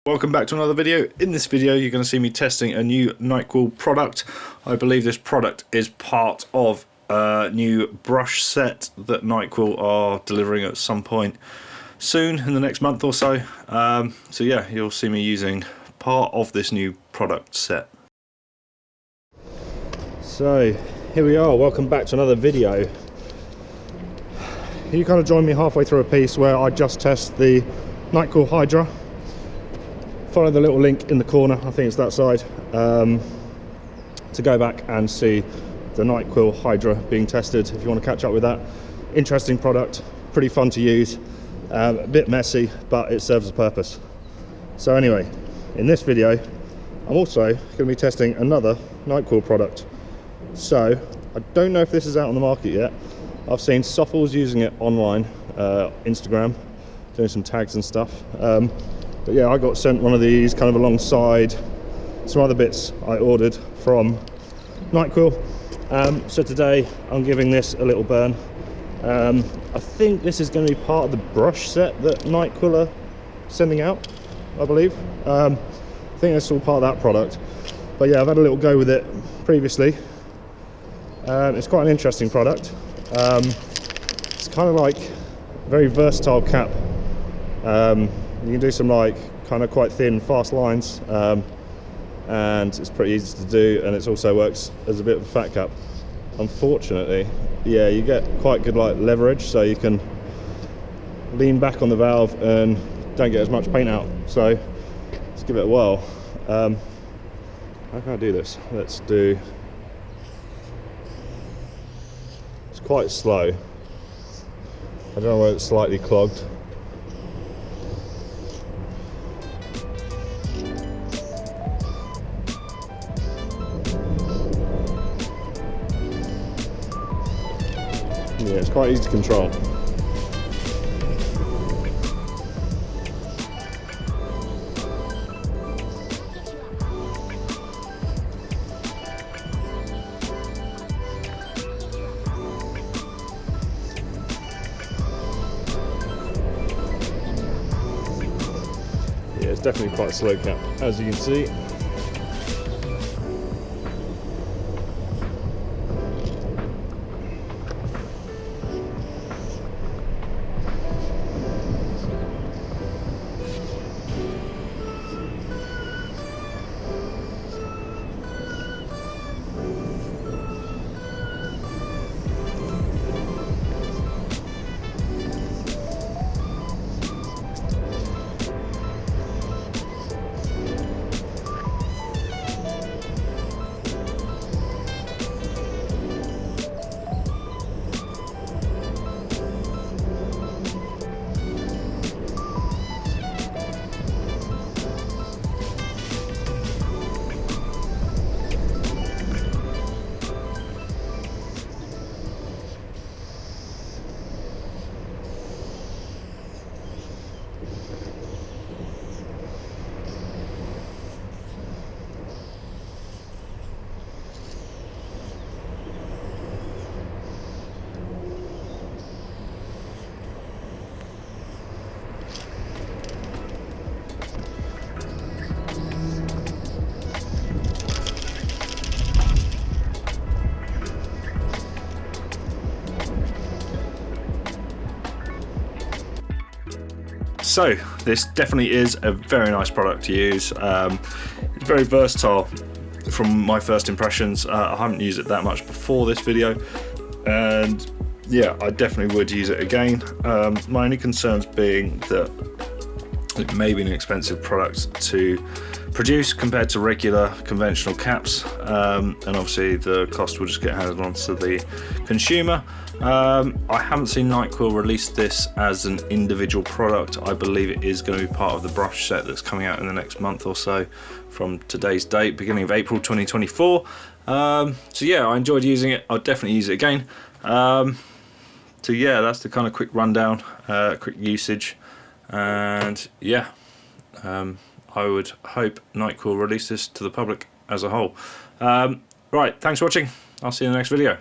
Welcome back to another video. In this video you're going to see me testing a new Night Quill product. I believe this product is part of a new brush set that Night Quill are delivering at some point soon in the next month or so. So yeah, you'll see me using part of this new product set. So here we are, welcome back to another video. You kind of joined me halfway through a piece where I just test the Night Quill Hydra. Follow the little link in the corner, I think it's that side, to go back and see the Night Quill Hydra being tested if you want to catch up with that. Interesting product, pretty fun to use, a bit messy, but it serves a purpose. So anyway, in this video I'm also going to be testing another Night Quill product. So I don't know if this is out on the market yet. I've seen Soffles using it online, Instagram, doing some tags and stuff. But yeah, I got sent one of these kind of alongside some other bits I ordered from Night Quill. So today I'm giving this a little burn. I think this is going to be part of the brush set that Night Quill are sending out, I believe. I think it's all part of that product. But yeah, I've had a little go with it previously. It's quite an interesting product. It's kind of like a very versatile cap. You can do some like kind of quite thin, fast lines, and it's pretty easy to do, and it also works as a bit of a fat cap. Unfortunately, yeah, you get quite good like leverage, so you can lean back on the valve and don't get as much paint out. So let's give it a whirl. How can I do this? Let's do. It's quite slow. I don't know whether it's slightly clogged. Yeah, it's quite easy to control. Yeah, it's definitely quite a slow cap, as you can see. So this definitely is a very nice product to use. It's very versatile from my first impressions. I haven't used it that much before this video, and yeah, I definitely would use it again. My only concerns being that it may be an expensive product to produce compared to regular conventional caps, and obviously the cost will just get handed on to the consumer. I haven't seen Night Quill release this as an individual product. I believe it is going to be part of the brush set that's coming out in the next month or so from today's date, beginning of April 2024. So yeah, I enjoyed using it. I'll definitely use it again. So yeah, that's the kind of quick rundown, quick usage, and yeah, I would hope Night Quill release this to the public as a whole. Right, thanks for watching. I'll see you in the next video.